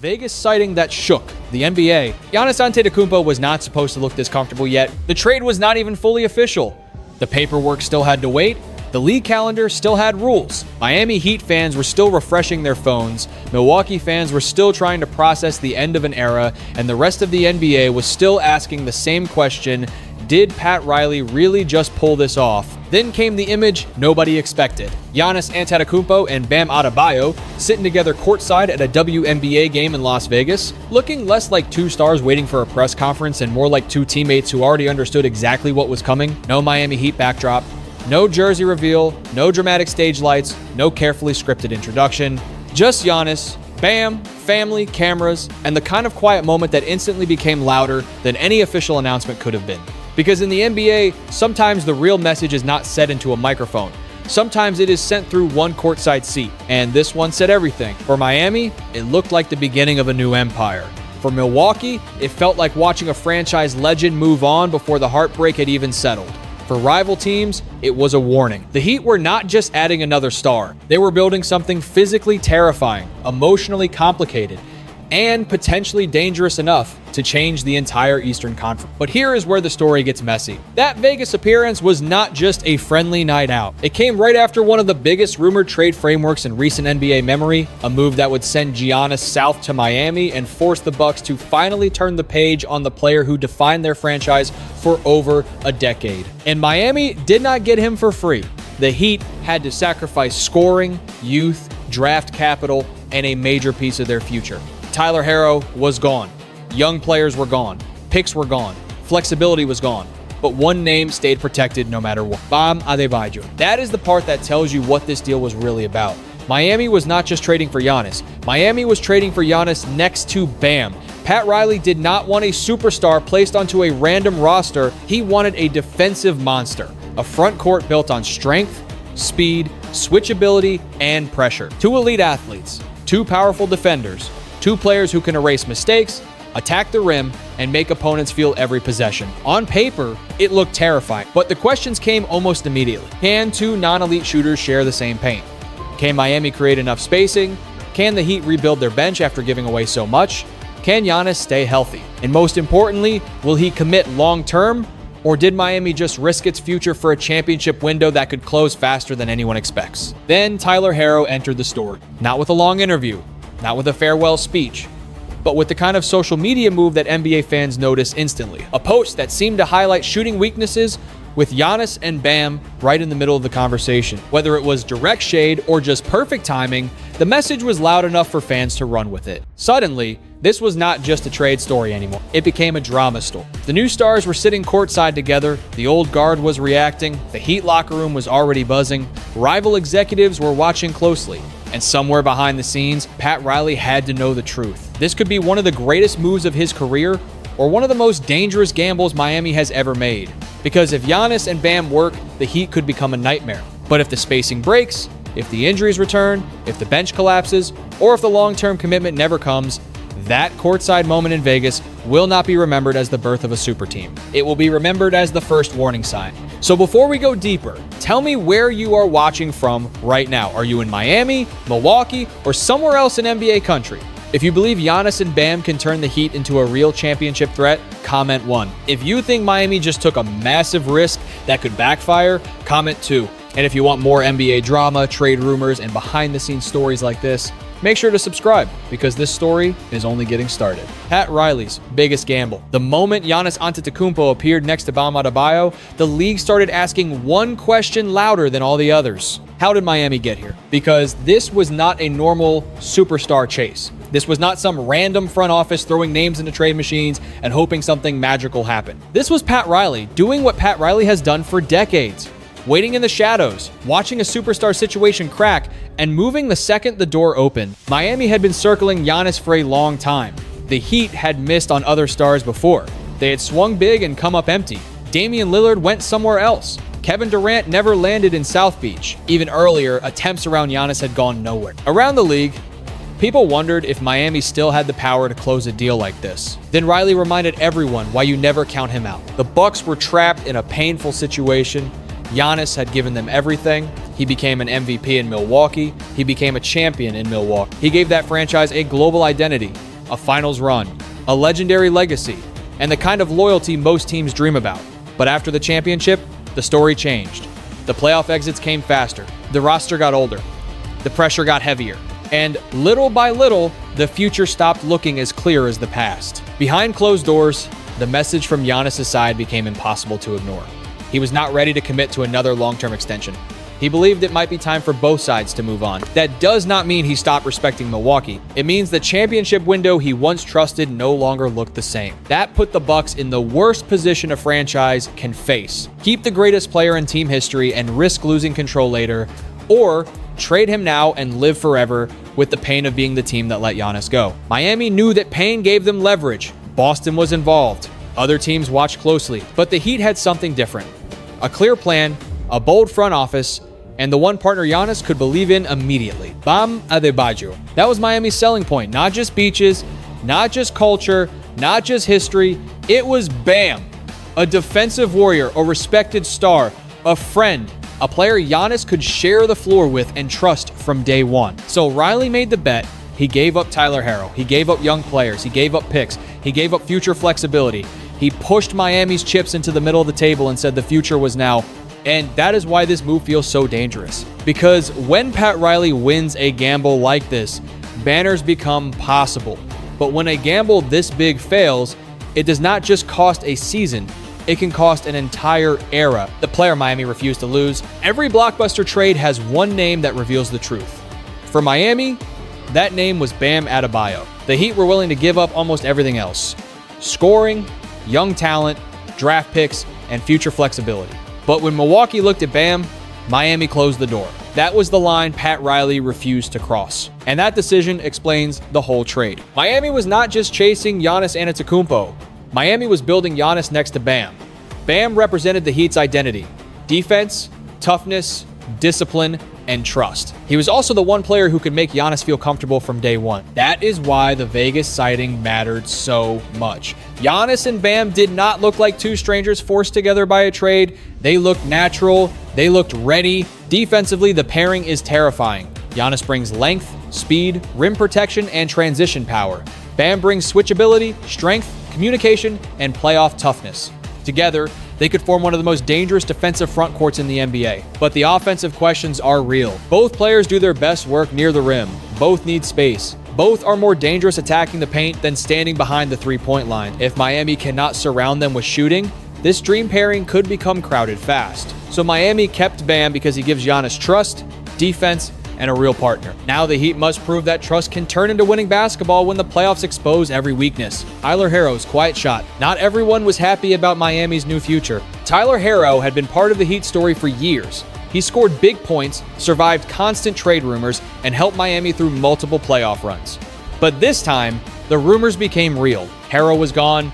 Vegas sighting that shook the NBA. Giannis Antetokounmpo was not supposed to look this comfortable yet. The trade was not even fully official. The paperwork still had to wait. The league calendar still had rules. Miami Heat fans were still refreshing their phones. Milwaukee fans were still trying to process the end of an era. And the rest of the NBA was still asking the same question: did Pat Riley really just pull this off? Then came the image nobody expected. Giannis Antetokounmpo and Bam Adebayo sitting together courtside at a WNBA game in Las Vegas, looking less like two stars waiting for a press conference and more like two teammates who already understood exactly what was coming. No Miami Heat backdrop, no jersey reveal, no dramatic stage lights, no carefully scripted introduction. Just Giannis, Bam, family, cameras, and the kind of quiet moment that instantly became louder than any official announcement could have been. Because in the NBA, sometimes the real message is not said into a microphone. Sometimes it is sent through one courtside seat, and this one said everything. For Miami, it looked like the beginning of a new empire. For Milwaukee, it felt like watching a franchise legend move on before the heartbreak had even settled. For rival teams, it was a warning. The Heat were not just adding another star. They were building something physically terrifying, emotionally complicated, and potentially dangerous enough to change the entire Eastern Conference. But here is where the story gets messy. That Vegas appearance was not just a friendly night out. It came right after one of the biggest rumored trade frameworks in recent NBA memory, a move that would send Giannis south to Miami and force the Bucks to finally turn the page on the player who defined their franchise for over a decade. And Miami did not get him for free. The Heat had to sacrifice scoring, youth, draft capital, and a major piece of their future. Tyler Herro was gone. Young players were gone. Picks were gone. Flexibility was gone. But one name stayed protected no matter what: Bam Adebayo. That is the part that tells you what this deal was really about. Miami was not just trading for Giannis. Miami was trading for Giannis next to Bam. Pat Riley did not want a superstar placed onto a random roster. He wanted a defensive monster. A front court built on strength, speed, switchability, and pressure. Two elite athletes. Two powerful defenders. Two players who can erase mistakes, attack the rim, and make opponents feel every possession. On paper, it looked terrifying, but the questions came almost immediately. Can two non-elite shooters share the same paint? Can Miami create enough spacing? Can the Heat rebuild their bench after giving away so much? Can Giannis stay healthy? And most importantly, will he commit long-term? Or did Miami just risk its future for a championship window that could close faster than anyone expects? Then Tyler Herro entered the story. Not with a long interview, not with a farewell speech, but with the kind of social media move that NBA fans notice instantly. A post that seemed to highlight shooting weaknesses with Giannis and Bam right in the middle of the conversation. Whether it was direct shade or just perfect timing, the message was loud enough for fans to run with it. Suddenly, this was not just a trade story anymore. It became a drama story. The new stars were sitting courtside together. The old guard was reacting. The Heat locker room was already buzzing. Rival executives were watching closely. And somewhere behind the scenes, Pat Riley had to know the truth. This could be one of the greatest moves of his career, or one of the most dangerous gambles Miami has ever made. Because if Giannis and Bam work, the Heat could become a nightmare. But if the spacing breaks, if the injuries return, if the bench collapses, or if the long-term commitment never comes, that courtside moment in Vegas will not be remembered as the birth of a super team. It will be remembered as the first warning sign. So before we go deeper, tell me where you are watching from right now. Are you in Miami, Milwaukee, or somewhere else in NBA country? If you believe Giannis and Bam can turn the Heat into a real championship threat, comment 1. If you think Miami just took a massive risk that could backfire, comment 2. And if you want more NBA drama, trade rumors, and behind-the-scenes stories like this, make sure to subscribe, because this story is only getting started. Pat Riley's biggest gamble. The moment Giannis Antetokounmpo appeared next to Bam Adebayo, the league started asking one question louder than all the others. How did Miami get here? Because this was not a normal superstar chase. This was not some random front office throwing names into trade machines and hoping something magical happened. This was Pat Riley doing what Pat Riley has done for decades. Waiting in the shadows, watching a superstar situation crack, and moving the second the door opened. Miami had been circling Giannis for a long time. The Heat had missed on other stars before. They had swung big and come up empty. Damian Lillard went somewhere else. Kevin Durant never landed in South Beach. Even earlier, attempts around Giannis had gone nowhere. Around the league, people wondered if Miami still had the power to close a deal like this. Then Riley reminded everyone why you never count him out. The Bucks were trapped in a painful situation. Giannis had given them everything. He became an MVP in Milwaukee. He became a champion in Milwaukee. He gave that franchise a global identity. a finals run, a legendary legacy, and the kind of loyalty most teams dream about. But after the championship, the story changed. The playoff exits came faster, the roster got older, the pressure got heavier, and little by little, the future stopped looking as clear as the past. Behind closed doors, the message from Giannis' side became impossible to ignore. He was not ready to commit to another long-term extension. He believed it might be time for both sides to move on. That does not mean he stopped respecting Milwaukee. It means the championship window he once trusted no longer looked the same. That put the Bucks in the worst position a franchise can face. Keep the greatest player in team history and risk losing control later, or trade him now and live forever with the pain of being the team that let Giannis go. Miami knew that pain gave them leverage. Boston was involved. Other teams watched closely, but the Heat had something different. A clear plan, a bold front office, and the one partner Giannis could believe in immediately. Bam Adebayo. That was Miami's selling point. Not just beaches, not just culture, not just history. It was Bam. A defensive warrior, a respected star, a friend, a player Giannis could share the floor with and trust from day one. So Riley made the bet. He gave up Tyler Herro. He gave up young players. He gave up picks. He gave up future flexibility. He pushed Miami's chips into the middle of the table and said the future was now. And that is why this move feels so dangerous. Because when Pat Riley wins a gamble like this, banners become possible. But when a gamble this big fails, it does not just cost a season, it can cost an entire era. The player Miami refused to lose. Every blockbuster trade has one name that reveals the truth. For Miami, that name was Bam Adebayo. The Heat were willing to give up almost everything else: scoring, young talent, draft picks, and future flexibility. But when Milwaukee looked at Bam, Miami closed the door. That was the line Pat Riley refused to cross. And that decision explains the whole trade. Miami was not just chasing Giannis Antetokounmpo. Miami was building Giannis next to Bam. Bam represented the Heat's identity: defense, toughness, discipline, and trust. He was also the one player who could make Giannis feel comfortable from day one. That is why the Vegas sighting mattered so much. Giannis and Bam did not look like two strangers forced together by a trade. They looked natural. They looked ready. Defensively, the pairing is terrifying. Giannis brings length, speed, rim protection, and transition power. Bam brings switchability, strength, communication, and playoff toughness. Together, they could form one of the most dangerous defensive front courts in the NBA. But the offensive questions are real. Both players do their best work near the rim. Both need space. Both are more dangerous attacking the paint than standing behind the three-point line. If Miami cannot surround them with shooting, this dream pairing could become crowded fast. So Miami kept Bam because he gives Giannis trust, defense, and a real partner. Now the Heat must prove that trust can turn into winning basketball when the playoffs expose every weakness. Tyler Herro's quiet shot. Not everyone was happy about Miami's new future. Tyler Herro had been part of the Heat story for years. He scored big points, survived constant trade rumors, and helped Miami through multiple playoff runs. But this time, the rumors became real. Herro was gone,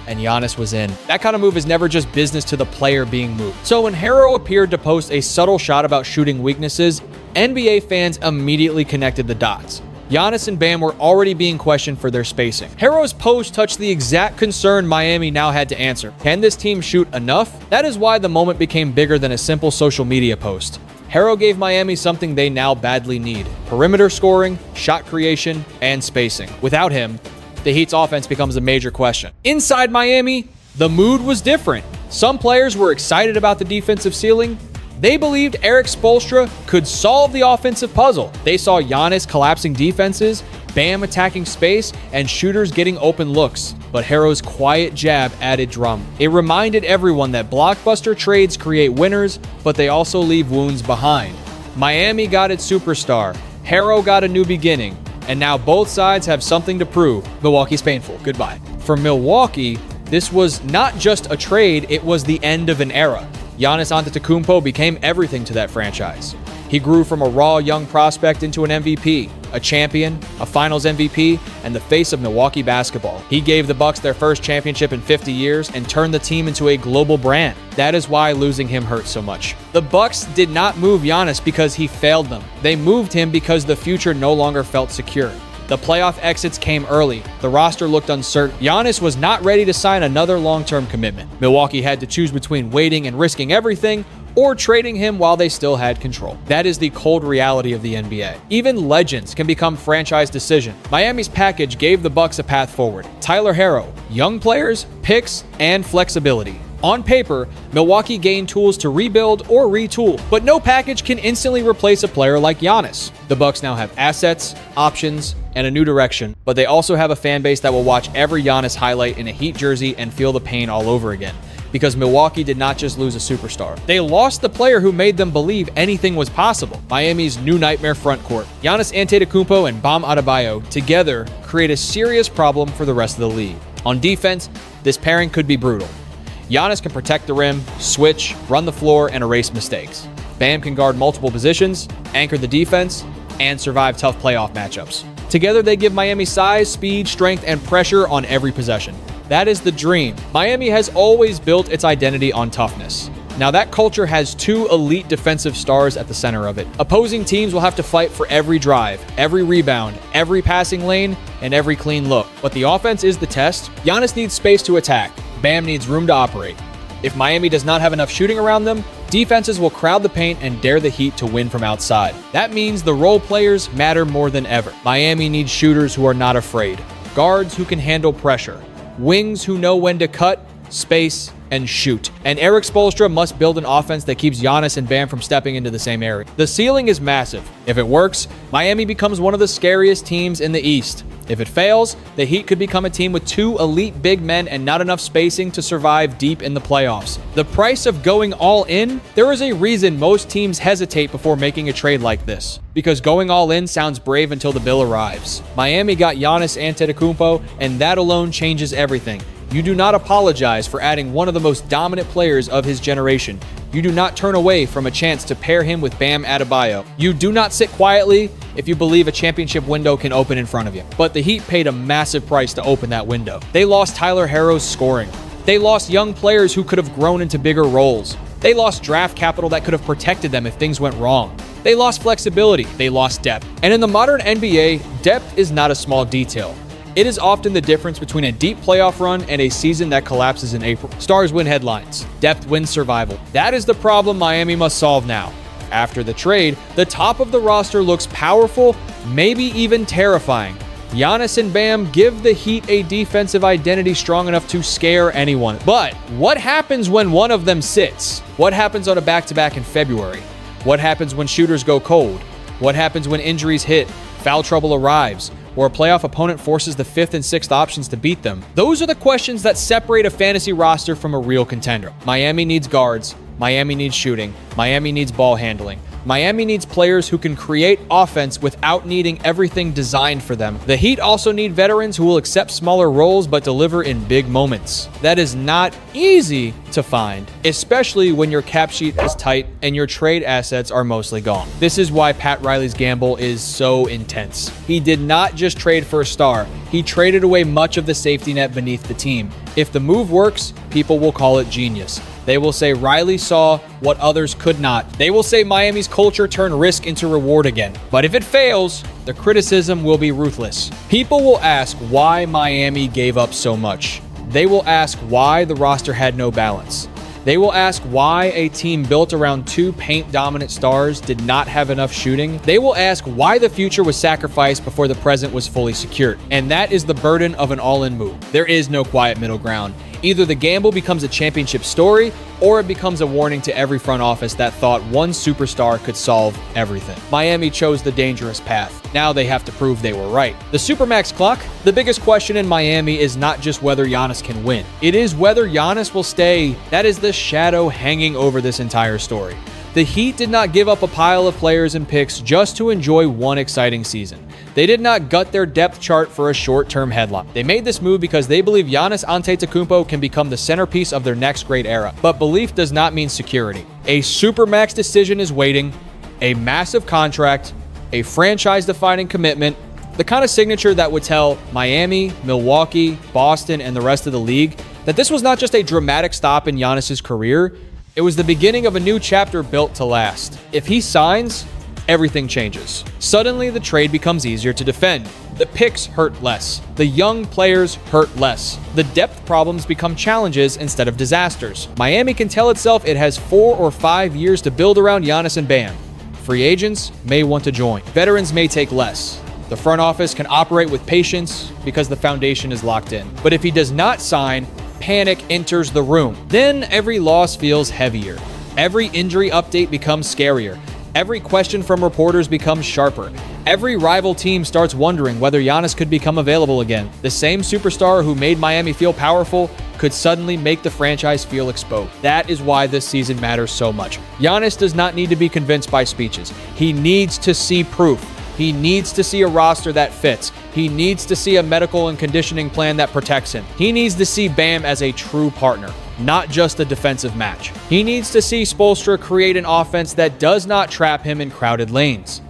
and Giannis was in. That kind of move is never just business to the player being moved. So when Herro appeared to post a subtle shot about shooting weaknesses, NBA fans immediately connected the dots. Giannis and Bam were already being questioned for their spacing. Herro's post touched the exact concern Miami now had to answer. Can this team shoot enough? That is why the moment became bigger than a simple social media post. Herro gave Miami something they now badly need: perimeter scoring, shot creation, and spacing. Without him, the Heat's offense becomes a major question. Inside Miami, the mood was different. Some players were excited about the defensive ceiling. They believed Erik Spoelstra could solve the offensive puzzle. They saw Giannis collapsing defenses, Bam attacking space, and shooters getting open looks. But Herro's quiet jab added drama. It reminded everyone that blockbuster trades create winners, but they also leave wounds behind. Miami got its superstar. Herro got a new beginning. And now both sides have something to prove. Milwaukee's painful. Goodbye. For Milwaukee, this was not just a trade, it was the end of an era. Giannis Antetokounmpo became everything to that franchise. He grew from a raw young prospect into an MVP, a champion, a finals MVP, and the face of Milwaukee basketball. He gave the Bucks their first championship in 50 years and turned the team into a global brand. That is why losing him hurt so much. The Bucks did not move Giannis because he failed them. They moved him because the future no longer felt secure. The playoff exits came early. The roster looked uncertain. Giannis was not ready to sign another long-term commitment. Milwaukee had to choose between waiting and risking everything, or trading him while they still had control. That is the cold reality of the NBA. Even legends can become franchise decisions. Miami's package gave the Bucks a path forward. Tyler Herro, young players, picks, and flexibility. On paper, Milwaukee gained tools to rebuild or retool, but no package can instantly replace a player like Giannis. The Bucks now have assets, options, and a new direction, but they also have a fan base that will watch every Giannis highlight in a Heat jersey and feel the pain all over again. Because Milwaukee did not just lose a superstar. They lost the player who made them believe anything was possible. Miami's new nightmare frontcourt. Giannis Antetokounmpo and Bam Adebayo together create a serious problem for the rest of the league. On defense, this pairing could be brutal. Giannis can protect the rim, switch, run the floor, and erase mistakes. Bam can guard multiple positions, anchor the defense, and survive tough playoff matchups. Together, they give Miami size, speed, strength, and pressure on every possession. That is the dream. Miami has always built its identity on toughness. Now that culture has two elite defensive stars at the center of it. Opposing teams will have to fight for every drive, every rebound, every passing lane, and every clean look. But the offense is the test. Giannis needs space to attack. Bam needs room to operate. If Miami does not have enough shooting around them, defenses will crowd the paint and dare the Heat to win from outside. That means the role players matter more than ever. Miami needs shooters who are not afraid, guards who can handle pressure, wings who know when to cut, space, and shoot. And Erik Spoelstra must build an offense that keeps Giannis and Bam from stepping into the same area. The ceiling is massive. If it works, Miami becomes one of the scariest teams in the East. If it fails, the Heat could become a team with two elite big men and not enough spacing to survive deep in the playoffs. The price of going all in? There is a reason most teams hesitate before making a trade like this. Because going all in sounds brave until the bill arrives. Miami got Giannis Antetokounmpo, and that alone changes everything. You do not apologize for adding one of the most dominant players of his generation. You do not turn away from a chance to pair him with Bam Adebayo. You do not sit quietly if you believe a championship window can open in front of you. But the Heat paid a massive price to open that window. They lost Tyler Herro's scoring. They lost young players who could have grown into bigger roles. They lost draft capital that could have protected them if things went wrong. They lost flexibility. They lost depth. And in the modern NBA, depth is not a small detail. It is often the difference between a deep playoff run and a season that collapses in April. Stars win headlines. Depth wins survival. That is the problem Miami must solve now. After the trade, the top of the roster looks powerful, maybe even terrifying. Giannis and Bam give the Heat a defensive identity strong enough to scare anyone. But what happens when one of them sits? What happens on a back-to-back in February? What happens when shooters go cold? What happens when injuries hit, foul trouble arrives, or a playoff opponent forces the fifth and sixth options to beat them? Those are the questions that separate a fantasy roster from a real contender. Miami needs guards. Miami needs shooting. Miami needs ball handling. Miami needs players who can create offense without needing everything designed for them. The Heat also need veterans who will accept smaller roles but deliver in big moments. That is not easy to find, especially when your cap sheet is tight and your trade assets are mostly gone. This is why Pat Riley's gamble is so intense. He did not just trade for a star. He traded away much of the safety net beneath the team. If the move works, people will call it genius. They will say Riley saw what others could not. They will say Miami's culture turned risk into reward again. But if it fails, the criticism will be ruthless. People will ask why Miami gave up so much. They will ask why the roster had no balance. They will ask why a team built around two paint-dominant stars did not have enough shooting. They will ask why the future was sacrificed before the present was fully secured. And that is the burden of an all-in move. There is no quiet middle ground. Either the gamble becomes a championship story, or it becomes a warning to every front office that thought one superstar could solve everything. Miami chose the dangerous path. Now they have to prove they were right. The Supermax clock? The biggest question in Miami is not just whether Giannis can win. It is whether Giannis will stay. That is the shadow hanging over this entire story. The Heat did not give up a pile of players and picks just to enjoy one exciting season. They did not gut their depth chart for a short-term headline. They made this move because they believe Giannis Antetokounmpo can become the centerpiece of their next great era. But belief does not mean security. A supermax decision is waiting, a massive contract, a franchise-defining commitment, the kind of signature that would tell Miami, Milwaukee, Boston, and the rest of the league that this was not just a dramatic stop in Giannis's career, it was the beginning of a new chapter built to last. If he signs, everything changes. Suddenly, the trade becomes easier to defend. The picks hurt less. The young players hurt less. The depth problems become challenges instead of disasters. Miami can tell itself it has 4 or 5 years to build around Giannis and Bam. Free agents may want to join. Veterans may take less. The front office can operate with patience because the foundation is locked in. But if he does not sign, panic enters the room. Then every loss feels heavier. Every injury update becomes scarier. Every question from reporters becomes sharper. Every rival team starts wondering whether Giannis could become available again. The same superstar who made Miami feel powerful could suddenly make the franchise feel exposed. That is why this season matters so much. Giannis does not need to be convinced by speeches. He needs to see proof. He needs to see a roster that fits. He needs to see a medical and conditioning plan that protects him. He needs to see Bam as a true partner, not just a defensive match. He needs to see Spoelstra create an offense that does not trap him in crowded lanes.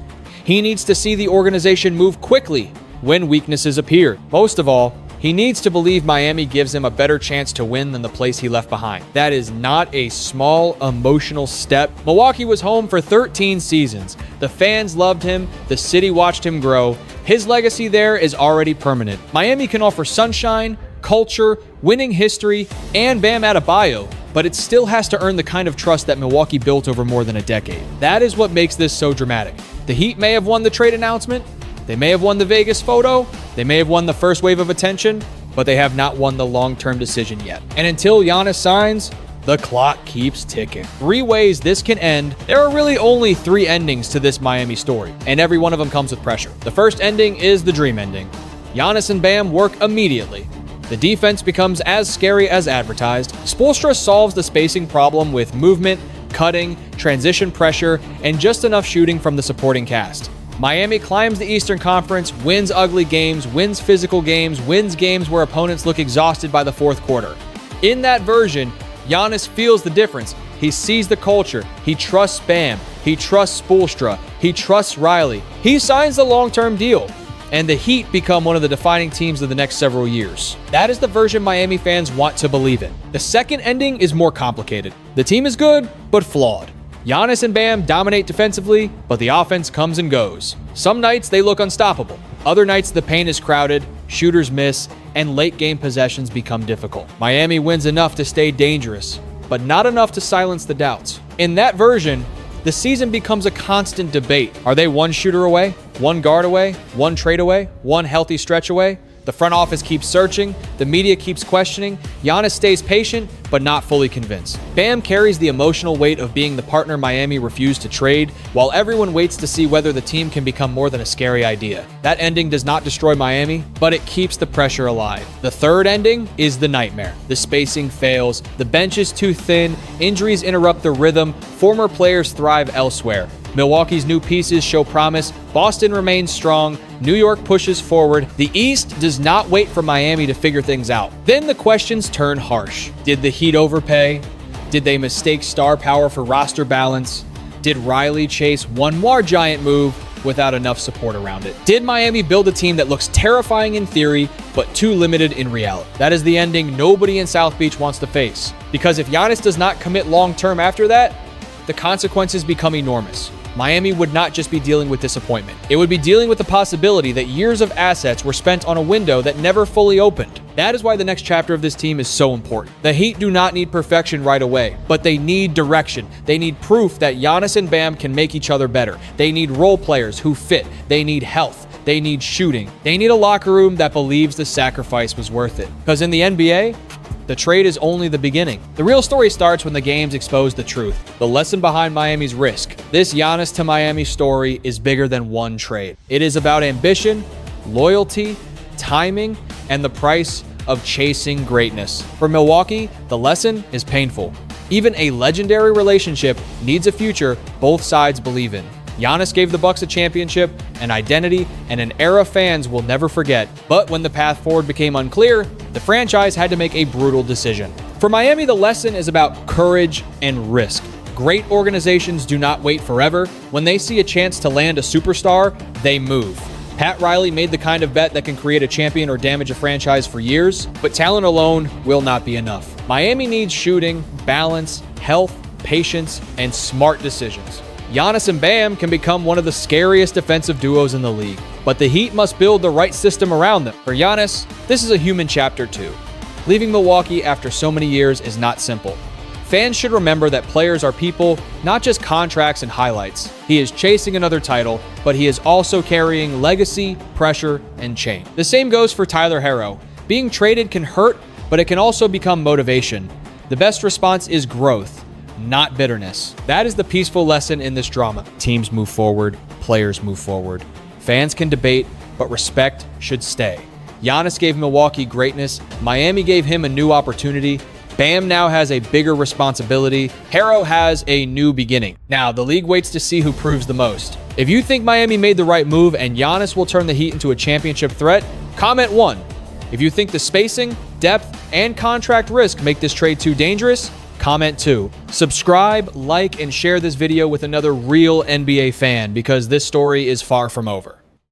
He needs to see the organization move quickly when weaknesses appear. Most of all, he needs to believe Miami gives him a better chance to win than the place he left behind. That is not a small emotional step. Milwaukee was home for 13 seasons. The fans loved him. The city watched him grow. His legacy there is already permanent. Miami can offer sunshine, culture, winning history, and Bam Adebayo, but it still has to earn the kind of trust that Milwaukee built over more than a decade. That is what makes this so dramatic. The Heat may have won the trade announcement. They may have won the Vegas photo. They may have won the first wave of attention, but they have not won the long-term decision yet. And until Giannis signs, the clock keeps ticking. 3 ways this can end. There are really only 3 endings to this Miami story, and every one of them comes with pressure. The first ending is the dream ending. Giannis and Bam work immediately. The defense becomes as scary as advertised. Spoelstra solves the spacing problem with movement, cutting, transition pressure, and just enough shooting from the supporting cast. Miami climbs the Eastern Conference, wins ugly games, wins physical games, wins games where opponents look exhausted by the fourth quarter. In that version, Giannis feels the difference. He sees the culture. He trusts Bam. He trusts Spoelstra. He trusts Riley. He signs the long-term deal, and the Heat become one of the defining teams of the next several years. That is the version Miami fans want to believe in. The second ending is more complicated. The team is good, but flawed. Giannis and Bam dominate defensively, but the offense comes and goes. Some nights they look unstoppable. Other nights the paint is crowded, shooters miss, and late-game possessions become difficult. Miami wins enough to stay dangerous, but not enough to silence the doubts. In that version, the season becomes a constant debate. Are they one shooter away, one guard away, one trade away, one healthy stretch away? The front office keeps searching, the media keeps questioning, Giannis stays patient, but not fully convinced. Bam carries the emotional weight of being the partner Miami refused to trade, while everyone waits to see whether the team can become more than a scary idea. That ending does not destroy Miami, but it keeps the pressure alive. The third ending is the nightmare. The spacing fails, the bench is too thin, injuries interrupt the rhythm, former players thrive elsewhere. Milwaukee's new pieces show promise, Boston remains strong, New York pushes forward, the East does not wait for Miami to figure things out. Then the questions turn harsh. Did the Heat overpay? Did they mistake star power for roster balance? Did Riley chase one more giant move without enough support around it? Did Miami build a team that looks terrifying in theory, but too limited in reality? That is the ending nobody in South Beach wants to face. Because if Giannis does not commit long-term after that, the consequences become enormous. Miami would not just be dealing with disappointment. It would be dealing with the possibility that years of assets were spent on a window that never fully opened. That is why the next chapter of this team is so important. The Heat do not need perfection right away, but they need direction. They need proof that Giannis and Bam can make each other better. They need role players who fit. They need health. They need shooting. They need a locker room that believes the sacrifice was worth it. Because in the NBA, the trade is only the beginning. The real story starts when the games expose the truth. The lesson behind Miami's risk. This Giannis to Miami story is bigger than one trade. It is about ambition, loyalty, timing, and the price of chasing greatness. For Milwaukee, the lesson is painful. Even a legendary relationship needs a future both sides believe in. Giannis gave the Bucks a championship, an identity, and an era fans will never forget. But when the path forward became unclear, the franchise had to make a brutal decision. For Miami, the lesson is about courage and risk. Great organizations do not wait forever. When they see a chance to land a superstar, they move. Pat Riley made the kind of bet that can create a champion or damage a franchise for years, but talent alone will not be enough. Miami needs shooting, balance, health, patience, and smart decisions. Giannis and Bam can become one of the scariest defensive duos in the league, but the Heat must build the right system around them. For Giannis, this is a human chapter too. Leaving Milwaukee after so many years is not simple. Fans should remember that players are people, not just contracts and highlights. He is chasing another title, but he is also carrying legacy, pressure, and change. The same goes for Tyler Herro. Being traded can hurt, but it can also become motivation. The best response is growth, not bitterness. That is the peaceful lesson in this drama. Teams move forward, players move forward. Fans can debate, but respect should stay. Giannis gave Milwaukee greatness. Miami gave him a new opportunity. Bam now has a bigger responsibility. Herro has a new beginning. Now, the league waits to see who proves the most. If you think Miami made the right move and Giannis will turn the Heat into a championship threat, comment 1. If you think the spacing, depth, and contract risk make this trade too dangerous, comment 2. Subscribe, like, and share this video with another real NBA fan because this story is far from over.